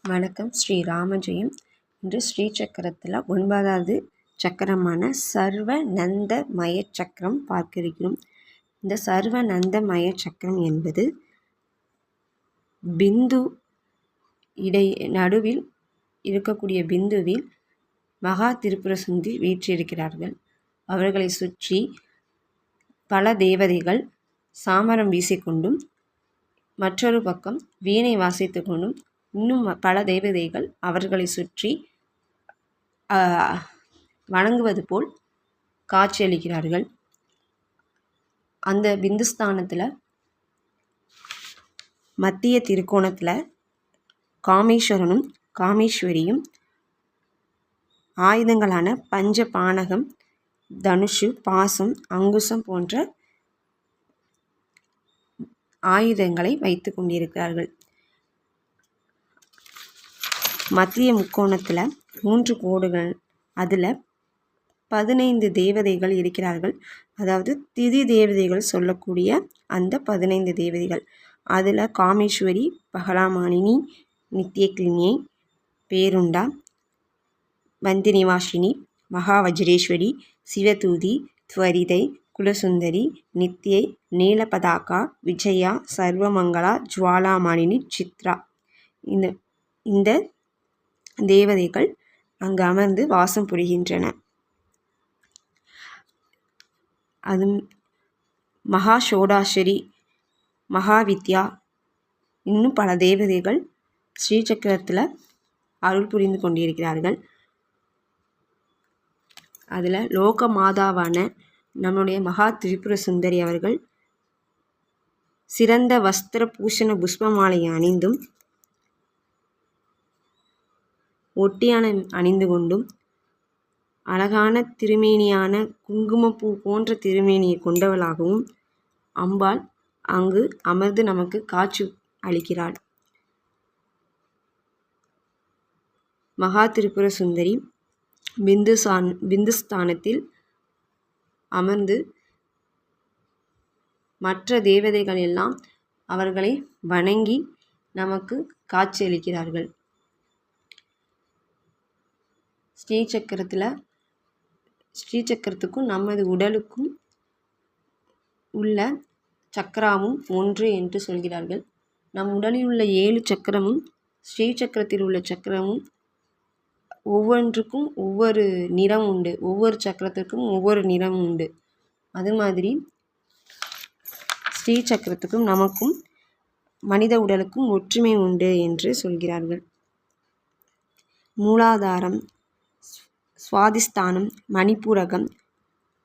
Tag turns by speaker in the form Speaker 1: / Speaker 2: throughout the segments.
Speaker 1: வணக்கம். ஸ்ரீ ராமஜெயம். இன்று ஸ்ரீ சக்கரத்தில் 9வது சக்கரமான சர்வ நந்த மய சக்கரம் பார்க்க இருக்கிறோம். இந்த சர்வ நந்த மய சக்கரம் என்பது பிந்து நடுவில் இருக்கக்கூடிய பிந்துவில் மகா திரிபுர சுந்தரி வீற்றிருக்கிறார்கள். அவர்களை சுற்றி பல தேவதைகள் சாமரம் வீசிக்கொண்டும் மற்றொரு பக்கம் வீணை வாசித்து கொண்டும் இன்னும் பல தேவதைகள் அவர்களை சுற்றி வணங்குவது போல் காட்சியளிக்கிறார்கள். அந்த பிந்துஸ்தானத்தில் மத்திய திருக்கோணத்தில் காமேஸ்வரனும் காமேஸ்வரியும் ஆயுதங்களான பஞ்ச பானகம், தனுஷு, பாசம், அங்குசம் போன்ற ஆயுதங்களை வைத்து கொண்டிருக்கிறார்கள். மத்திய முக்கோணத்தில் 3 கோடுகள், அதில் 15 தேவதைகள் இருக்கிறார்கள். அதாவது திதி தேவதைகள் சொல்லக்கூடிய அந்த 15 தேவதைகள். அதில் காமேஸ்வரி, பகலாமாலினி, நித்யக்லினியை, பேருண்டா, வந்தினிவாசினி, மகாவஜ்ரேஸ்வரி, சிவதூதி, துவரிதை, குலசுந்தரி, நித்யை, நீலபதாகா, விஜயா, சர்வமங்களா, ஜுவாலாமாலினி, சித்ரா. இந்த தேவதைகள் அங்கு அமர்ந்து வாசம் புரிகின்றன. அது மகா சோடாஸ்வரி, மகாவித்யா, இன்னும் பல தேவதைகள் ஸ்ரீ சக்கரத்தில் அருள் புரிந்து கொண்டிருக்கிறார்கள். அதில் லோக மாதாவான நம்முடைய மகா திரிபுர சுந்தரி அவர்கள் சிறந்த வஸ்திர பூஷண புஷ்பமாலை அணிந்தும் ஒட்டியானை அணிந்து கொண்டும் அழகான திருமேனியான குங்குமப்பூ போன்ற திருமேனியை கொண்டவளாகவும் அம்பாள் அங்கு அமர்ந்து நமக்கு காட்சி அளிக்கிறாள். மகா திரிபுர சுந்தரி பிந்துஸ்தானத்தில் அமர்ந்து மற்ற தேவதைகள் எல்லாம் அவர்களை வணங்கி நமக்கு காட்சியளிக்கிறார்கள். ஸ்ரீசக்கரத்துக்கும் நமது உடலுக்கும் உள்ள சக்கராவும் ஒன்று என்று சொல்கிறார்கள். நம் உடலில் உள்ள 7 சக்கரமும் ஸ்ரீசக்கரத்தில் உள்ள சக்கரமும் ஒவ்வொன்றுக்கும் ஒவ்வொரு நிறம் உண்டு. ஒவ்வொரு சக்கரத்துக்கும் ஒவ்வொரு நிறம் உண்டு. அது மாதிரி ஸ்ரீசக்கரத்துக்கும் நமக்கும் மனித உடலுக்கும் ஒற்றுமை உண்டு என்று சொல்கிறார்கள். மூலாதாரம், சுவாதிஸ்தானம், மணிப்பூரகம்,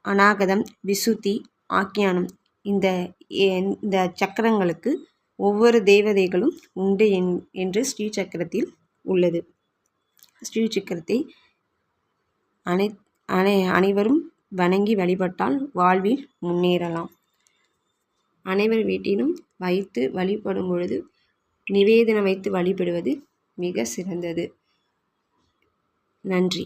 Speaker 1: அநாகதம், விசுத்தி, ஆக்கியானம், இந்த சக்கரங்களுக்கு ஒவ்வொரு தேவதைகளும் உண்டு என்று ஸ்ரீசக்கரத்தில் உள்ளது. ஸ்ரீசக்கரத்தை அனைவரும் வணங்கி வழிபட்டால் வாழ்வில் முன்னேறலாம். அனைவர் வீட்டிலும் வைத்து வழிபடும் பொழுது நிவேதனம் வைத்து வழிபடுவது மிக சிறந்தது. நன்றி.